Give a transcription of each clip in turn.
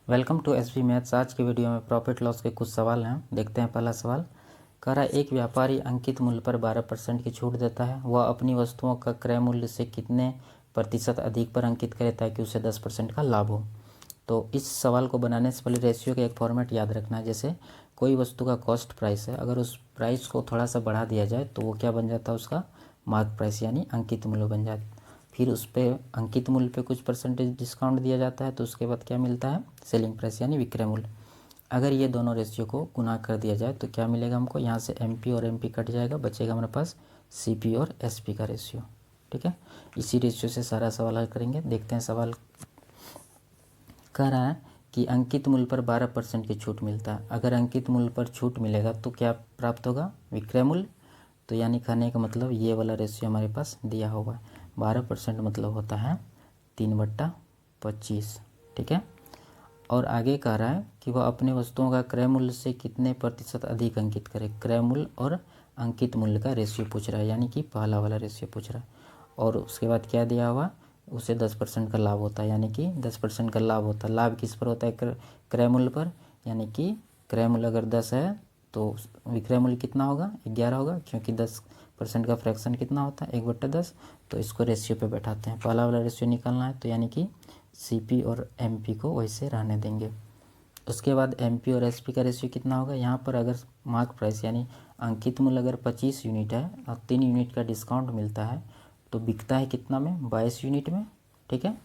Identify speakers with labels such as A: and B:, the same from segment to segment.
A: Welcome to SV maths. आज के video में प्रॉफिट लॉस के कुछ सवाल हैं। देखते हैं। पहला सवाल कह रहा है, एक व्यापारी अंकित मूल्य पर 12% की छूट देता है। वह अपनी वस्तुओं का क्रय मूल्य से कितने प्रतिशत अधिक पर अंकित करे ताकि उसे 10% का लाभ हो। तो इस सवाल को बनाने से पहले रेशियो का एक फॉर्मेट याद रखना है। जैसे कोई वस्तु का कॉस्ट प्राइस है, अगर उस प्राइस को थोड़ा सा बढ़ा दिया जाए तो वो क्या बन जाता है, उसका मार्क प्राइस यानी अंकित मूल्य बन जाता है। फिर उस पर अंकित मूल्य पे कुछ परसेंटेज डिस्काउंट दिया जाता है तो उसके बाद क्या मिलता है, सेलिंग प्राइस यानी विक्रय मूल्य। अगर ये दोनों रेशियो को गुना कर दिया जाए तो क्या मिलेगा हमको, यहाँ से एमपी और एमपी कट जाएगा, बचेगा हमारे पास सीपी और एसपी का रेशियो। ठीक है, इसी रेशियो से सारा सवाल हल करेंगे। देखते हैं सवाल कह रहा है कि अंकित मूल्य पर 12% की छूट मिलता है। अगर अंकित मूल्य पर छूट मिलेगा तो क्या प्राप्त होगा, विक्रय मूल्य। तो यानी कहने का मतलब ये वाला रेशियो हमारे पास दिया होगा। 12% मतलब होता है 3/25। ठीक है, और आगे कह रहा है कि वह अपने वस्तुओं का क्रय मूल्य से कितने प्रतिशत अधिक अंकित करे। क्रय मूल्य और अंकित मूल्य का रेशियो पूछ रहा है, यानी कि पहला वाला रेशियो पूछ रहा है। और उसके बाद क्या दिया हुआ, उसे 10% का लाभ होता है, यानी कि 10% का लाभ होता है। लाभ किस पर होता है, क्रय मूल्य पर। यानी कि क्रय मूल्य अगर 10 है तो विक्रय मूल्य कितना होगा, 11 होगा, क्योंकि 10% का फ्रैक्शन कितना होता है, 1/10। तो इसको रेशियो पे बैठाते हैं, पहला वाला रेशियो निकालना है। तो यानी कि सीपी और एमपी को वैसे रहने देंगे। उसके बाद एमपी और एसपी का रेशियो कितना होगा, यहाँ पर अगर मार्क प्राइस यानी अंकित मूल्य अगर 25 यूनिट है और 3 यूनिट का डिस्काउंट मिलता है तो बिकता है कितना में, 22 यूनिट में। ठीक है,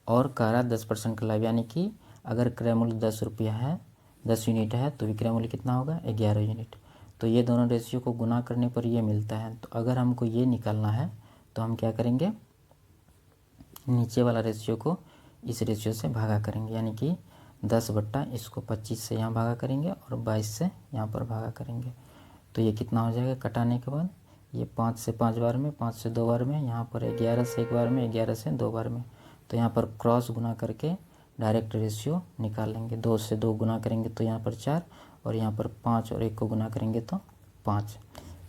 A: और कह रहा 10% का लाभ, यानी कि अगर क्रय मूल्य 10 रुपया है, 10 यूनिट है तो विक्रय मूल्य कितना होगा, 11 यूनिट। तो ये दोनों रेशियो को गुना करने पर ये मिलता है। तो अगर हमको ये निकालना है तो हम क्या करेंगे, नीचे वाला रेशियो को इस रेशियो से भागा करेंगे, यानी कि 10 बट्टा इसको 25 से यहाँ भागा करेंगे और 22 से यहाँ पर भागा करेंगे। तो ये कितना हो जाएगा कटाने के बाद, ये 5 से 5 बार में, 5 से 2 बार में, यहाँ पर 11 से 1 बार में, 11 से 2 बार में। तो यहाँ पर क्रॉस गुना करके डायरेक्ट रेशियो निकाल लेंगे। 2 से 2 गुना करेंगे तो यहाँ पर 4, और यहाँ पर 5 और 1 को गुना करेंगे तो 5।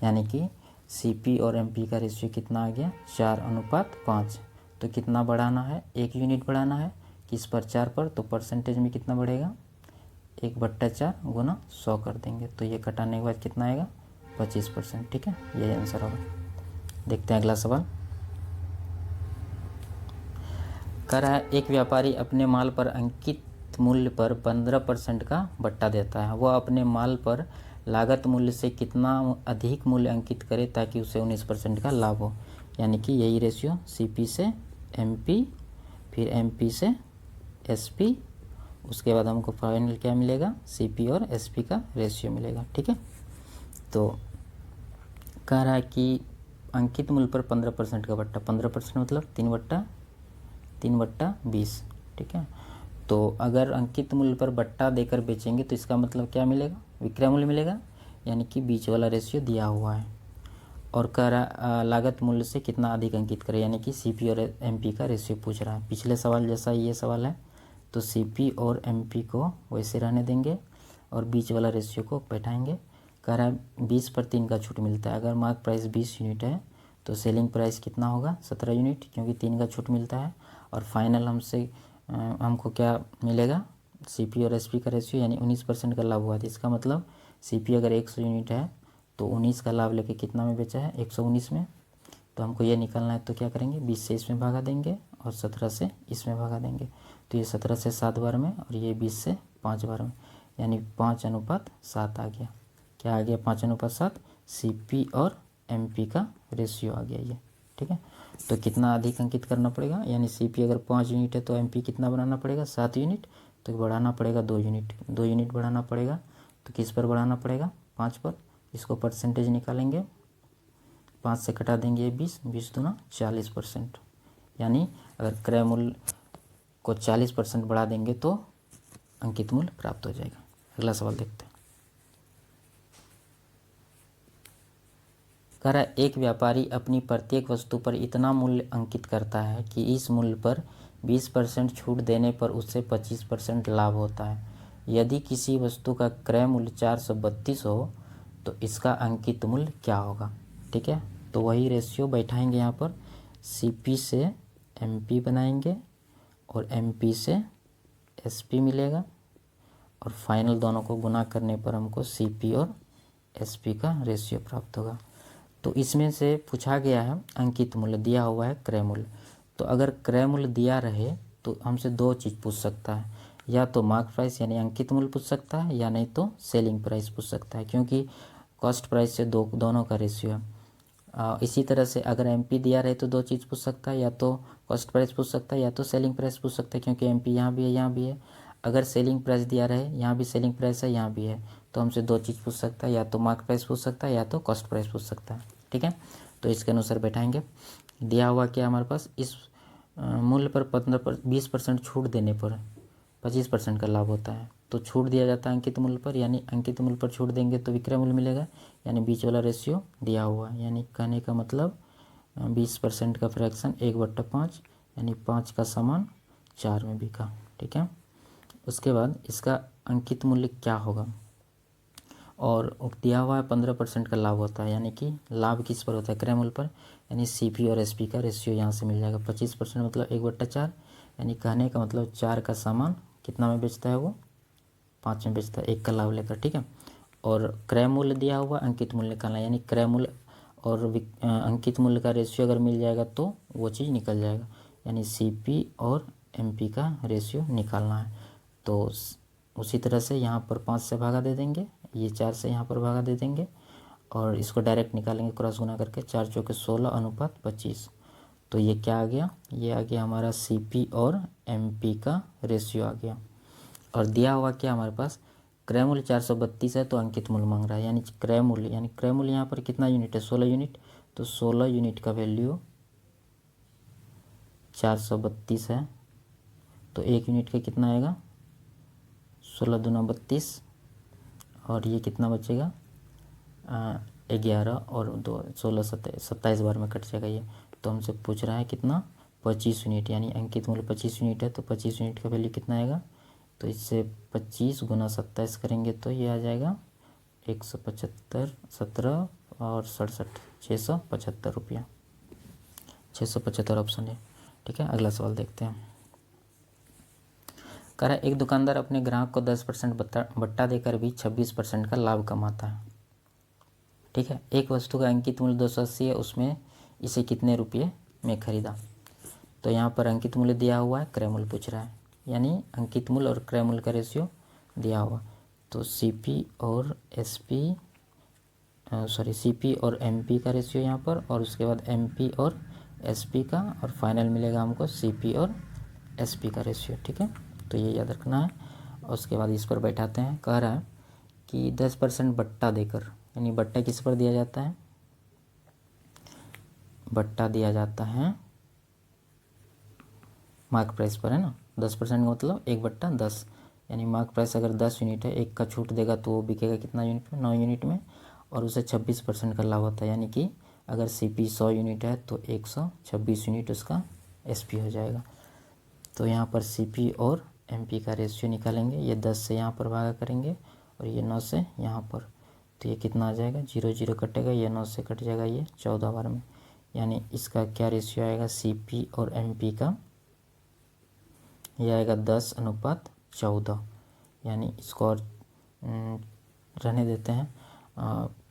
A: यानी कि सीपी और एमपी का रेशियो कितना आ गया, 4:5। तो कितना बढ़ाना है, 1 यूनिट बढ़ाना है, किस पर, 4 पर। तो परसेंटेज में कितना बढ़ेगा, 1/4 गुना 100 कर देंगे। तो ये कटाने के बाद कितना आएगा, 25%। ठीक है, यही आंसर होगा। देखते हैं अगला सवाल। कह रहा है, एक व्यापारी अपने माल पर अंकित मूल्य पर 15% का बट्टा देता है। वह अपने माल पर लागत मूल्य से कितना अधिक मूल्य अंकित करे ताकि उसे 19% का लाभ हो। यानी कि यही रेशियो, सीपी से एमपी, फिर एमपी से एसपी, उसके बाद हमको फाइनल क्या मिलेगा, सीपी और एसपी का रेशियो मिलेगा। ठीक है, तो कह रहा है कि अंकित मूल्य पर 15% का बट्टा, 15% मतलब 3/20। ठीक है, तो अगर अंकित मूल्य पर बट्टा देकर बेचेंगे तो इसका मतलब क्या मिलेगा, विक्रय मूल्य मिलेगा, यानी कि बीच वाला रेशियो दिया हुआ है। और कह रहा लागत मूल्य से कितना अधिक अंकित करें, यानी कि सीपी और एमपी का रेशियो पूछ रहा है। पिछले सवाल जैसा ये सवाल है, तो सीपी और एमपी को वैसे रहने देंगे और बीच वाला रेशियो को बैठाएंगे। कह रहा है 20/3 का छूट मिलता है। अगर मार्क प्राइस 20 यूनिट है तो सेलिंग प्राइस कितना होगा, 17 यूनिट, क्योंकि 3 का छूट मिलता है। और फाइनल हमको क्या मिलेगा, सीपी और एसपी का रेशियो, यानी 19% का लाभ हुआ था। इसका मतलब सीपी अगर 100 यूनिट है तो 19 का लाभ लेके कितना में बेचा है, 119 में। तो हमको ये निकालना है, तो क्या करेंगे, 20 से इसमें भागा देंगे और 17 से इसमें भागा देंगे। तो ये 17 से 7 बार में और ये 20 से 5 बार में, यानी 5:7 आ गया। क्या आ गया, 5:7। सीपी और एमपी का रेशियो आ गया ये। ठीक है, तो कितना अधिक अंकित करना पड़ेगा, यानी सीपी अगर 5 यूनिट है तो एमपी कितना बनाना पड़ेगा, 7 यूनिट। तो बढ़ाना पड़ेगा 2 यूनिट, 2 यूनिट बढ़ाना पड़ेगा। तो किस पर बढ़ाना पड़ेगा, 5 पर। इसको परसेंटेज निकालेंगे, 5 से कटा देंगे 20, 20×2 40%। यानी अगर क्रय मूल्य को 40% बढ़ा देंगे तो अंकित मूल्य प्राप्त हो जाएगा। अगला सवाल देखते हैं। कह रहा है, एक व्यापारी अपनी प्रत्येक वस्तु पर इतना मूल्य अंकित करता है कि इस मूल्य पर 20% छूट देने पर उससे 25% लाभ होता है। यदि किसी वस्तु का क्रय मूल्य 432 हो तो इसका अंकित मूल्य क्या होगा। ठीक है, तो वही रेशियो बैठाएंगे यहाँ पर, सीपी से एमपी बनाएंगे और एमपी से SP मिलेगा और फाइनल दोनों को गुना करने पर हमको CP और SP का रेशियो प्राप्त होगा। तो इसमें से पूछा गया है अंकित मूल्य, दिया हुआ है क्रय मूल्य। तो अगर क्रय मूल्य दिया रहे तो हमसे दो चीज़ पूछ सकता है, या तो मार्क प्राइस यानी अंकित मूल्य पूछ सकता है, या नहीं तो सेलिंग प्राइस पूछ सकता है, क्योंकि कॉस्ट प्राइस से दोनों का रेशियो है। इसी तरह से अगर MP दिया रहे तो दो चीज़ पूछ सकता है, या तो कॉस्ट प्राइस पूछ सकता है या तो सेलिंग प्राइस पूछ सकता है, क्योंकि MP यहाँ भी है यहाँ भी है। अगर सेलिंग प्राइस दिया रहे, यहाँ भी सेलिंग प्राइस है यहाँ भी है, तो हमसे दो चीज़ पूछ सकता है, या तो मार्क प्राइस पूछ सकता है या तो कॉस्ट प्राइस पूछ सकता है। ठीक है, तो इसके अनुसार बैठाएंगे। दिया हुआ क्या हमारे पास, इस मूल्य पर 20% छूट देने पर 25% का लाभ होता है। तो छूट दिया जाता है अंकित मूल्य पर, यानी अंकित मूल्य पर छूट देंगे तो विक्रय मूल्य मिलेगा, यानी बीच वाला रेशियो दिया हुआ है। यानी कहने का मतलब 20% का फ्रैक्शन 1/5, यानी 5 का सामान 4 में बिका। ठीक है, उसके बाद इसका अंकित मूल्य क्या होगा, और दिया हुआ है 15% का लाभ होता है, यानी कि लाभ किस पर होता है, क्रय मूल्य पर, यानी CP और SP का रेशियो यहाँ से मिल जाएगा। 25% मतलब 1/4, यानी कहने का मतलब 4 का सामान कितना में बेचता है वो, 5 में बेचता है, 1 का लाभ लेकर। ठीक है, और क्रय मूल्य दिया हुआ, अंकित मूल्य निकालना, यानी क्रय मूल्य और अंकित मूल्य का रेशियो अगर मिल जाएगा तो वो चीज़ निकल जाएगा, यानी CP और MP का रेशियो निकालना है। तो उसी तरह से यहाँ पर 5 से भागा दे देंगे, ये 4 से यहाँ पर भागा दे देंगे, और इसको डायरेक्ट निकालेंगे क्रॉस गुना करके, 4 चौके 16:25। तो ये क्या आ गया, ये आ गया हमारा CP और MP का रेशियो आ गया। और दिया हुआ क्या हमारे पास, क्रय मूल्य 432 है तो अंकित मूल्य मांग रहा है, यानी क्रय मूल्य यहाँ पर कितना यूनिट है, 16 यूनिट। तो 16 यूनिट का वैल्यू 432 है, तो 1 यूनिट का कितना आएगा, 16 दूना 32, और ये कितना बचेगा 11 और 2 16 27 बार में कट जाएगा ये। तो हमसे पूछ रहा है कितना, 25 यूनिट, यानी अंकित मूल्य 25 यूनिट है, तो 25 यूनिट का वैल्यू कितना आएगा, तो इससे 25 गुना 27 करेंगे तो ये आ जाएगा 175, 17 और 67, 675 रुपया, 675 ऑप्शन है। ठीक है, अगला सवाल देखते हैं। कह रहा है एक दुकानदार अपने ग्राहक को 10% बट्टा देकर भी 26% का लाभ कमाता है। ठीक है, एक वस्तु का अंकित मूल्य 280 है, उसमें इसे कितने रुपये में खरीदा। तो यहाँ पर अंकित मूल्य दिया हुआ है, क्रय मूल्य पूछ रहा है, यानी अंकित मूल्य और क्रय मूल्य का रेशियो दिया हुआ। तो CP और MP का रेशियो यहाँ पर, और उसके बाद MP और SP का, और फाइनल मिलेगा हमको CP और SP का रेशियो। ठीक है, तो ये याद रखना है। और उसके बाद इस पर बैठाते हैं। कह रहा है कि 10% बट्टा देकर, यानी बट्टा किस पर दिया जाता है, बट्टा दिया जाता है मार्क प्राइस पर, है ना। 10% का मतलब 1/10, यानी मार्क प्राइस अगर 10 यूनिट है, 1 का छूट देगा तो वो बिकेगा कितना यूनिट में, 9 यूनिट में, और उसे 26% का लाभ होता है, यानी कि अगर CP 100 यूनिट है तो 126 यूनिट उसका SP हो जाएगा। तो यहाँ पर CP और MP का रेशियो निकालेंगे, ये 10 से यहाँ पर भागा करेंगे और ये 9 से यहाँ पर, तो ये कितना आ जाएगा, 0 0 कटेगा, ये 9 से कट जाएगा, ये 14 बार में, यानी इसका क्या रेशियो आएगा CP और MP का, यह आएगा 10:14, यानी इसको और रहने देते हैं।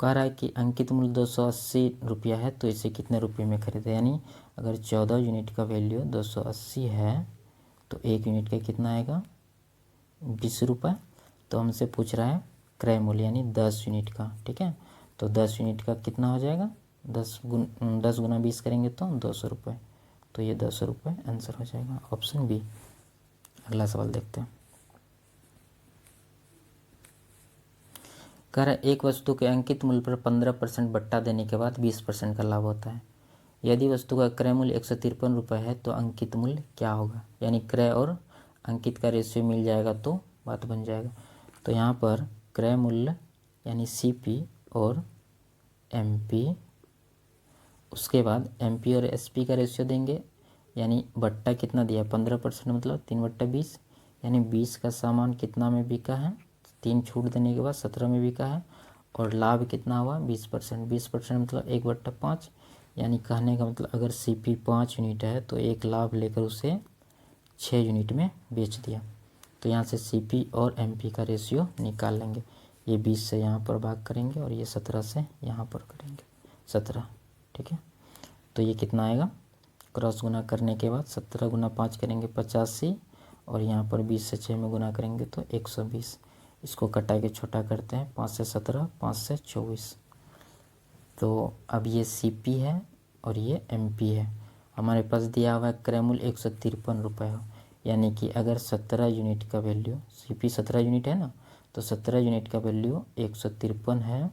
A: कह रहा है कि अंकित मूल्य 280 रुपया है तो इसे कितने रुपये में खरीदे, यानी अगर 14 यूनिट का वैल्यू 280 है तो 1 यूनिट का कितना आएगा, 20 रुपये। तो हमसे पूछ रहा है क्रय मूल्य, यानी 10 यूनिट का। ठीक है, तो 10 यूनिट का कितना हो जाएगा, 10 गुना 20 करेंगे तो 200 रुपये, तो ये 200 रुपये आंसर हो जाएगा, ऑप्शन बी। अगला सवाल देखते हैं। कह रहा है एक वस्तु के अंकित मूल्य पर 15% बट्टा देने के बाद 20% का लाभ होता है। यदि वस्तु का क्रय मूल्य 153 रुपये है तो अंकित मूल्य क्या होगा, यानी क्रय और अंकित का रेशियो मिल जाएगा तो बात बन जाएगा। तो यहाँ पर क्रय मूल्य यानी CP और MP, उसके बाद MP और SP का रेशियो देंगे, यानी बट्टा कितना दिया, 15% मतलब 3/20, यानी 20 का सामान कितना में बिका है, 3 छूट देने के बाद 17 में बिका है, और लाभ कितना हुआ 20%, 20% मतलब 1/5, यानी कहने का मतलब अगर CP 5 यूनिट है तो 1 लाभ लेकर उसे 6 यूनिट में बेच दिया। तो यहाँ से CP और MP का रेशियो निकाल लेंगे। ये 20 से यहाँ पर भाग करेंगे और ये 17 से यहाँ पर करेंगे 17, ठीक है। तो ये कितना आएगा, क्रॉस गुना करने के बाद 17 गुना 5 करेंगे 85, और यहाँ पर 20 से 6 में गुना करेंगे तो 120। इसको कटा के छोटा करते हैं, 5 से 17, 5 से 24। तो अब ये CP है और ये MP है। हमारे पास दिया हुआ है क्रय मूल्य 153 रुपये हो, यानी कि अगर 17 यूनिट का वैल्यू, CP 17 यूनिट है ना, तो 17 यूनिट का वैल्यू 153 है,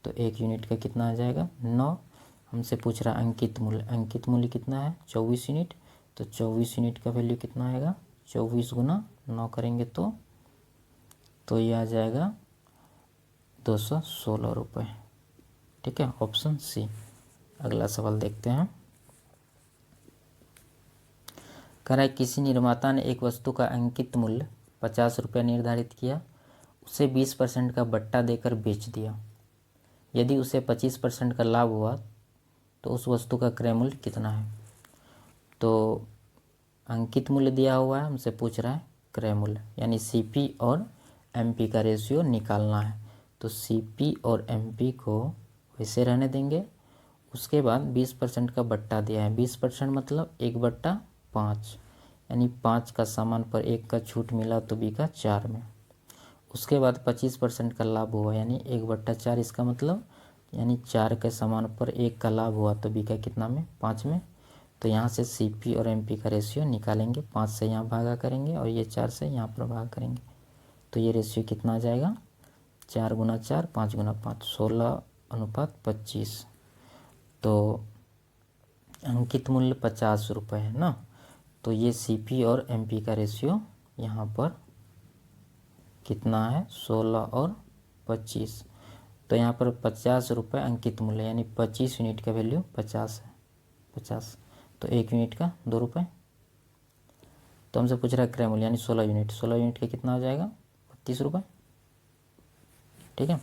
A: तो 1 यूनिट का कितना आ जाएगा 9। हमसे पूछ रहा अंकित मूल्य, अंकित मूल्य कितना है 24 यूनिट, तो 24 यूनिट का वैल्यू कितना आएगा 24 गुना 9 करेंगे तो ये आ जाएगा 216 रुपये, ठीक है, ऑप्शन सी। अगला सवाल देखते हैं। कह रहा है किसी निर्माता ने एक वस्तु का अंकित मूल्य 50 रुपये निर्धारित किया, उसे 20% का बट्टा देकर बेच दिया। यदि उसे 25% का लाभ हुआ तो उस वस्तु का क्रय मूल्य कितना है। तो अंकित मूल्य दिया हुआ है, हमसे पूछ रहा है क्रय मूल्य, यानी CP और MP का रेशियो निकालना है। तो CP और MP को वैसे रहने देंगे, उसके बाद 20% का बट्टा दिया है। 20% मतलब 1/5, यानी 5 का सामान पर 1 का छूट मिला तो बिका 4 में। उसके बाद 25% का लाभ हुआ, यानी 1/4, इसका मतलब यानी 4 के सामान पर 1 का लाभ हुआ तो बिका कितना में 5 में। तो यहाँ से CP और MP का रेशियो निकालेंगे, 5 से यहाँ भागा करेंगे और ये 4 से यहाँ पर भागा करेंगे, तो ये रेशियो कितना आ जाएगा 4 गुना 4, 5 गुना 5, 16:25। तो अंकित मूल्य 50 रुपये है ना, तो ये CP और MP का रेशियो यहाँ पर कितना है 16 और 25। तो यहाँ पर 50 रुपये अंकित मूल्य, यानी 25 यूनिट का वैल्यू 50 है, 50, तो 1 यूनिट का 2 रुपये। तो हमसे पूछ रहा है क्रय मूल्य, यानी 16 यूनिट, 16 यूनिट का कितना हो जाएगा 32 रुपये, ठीक है।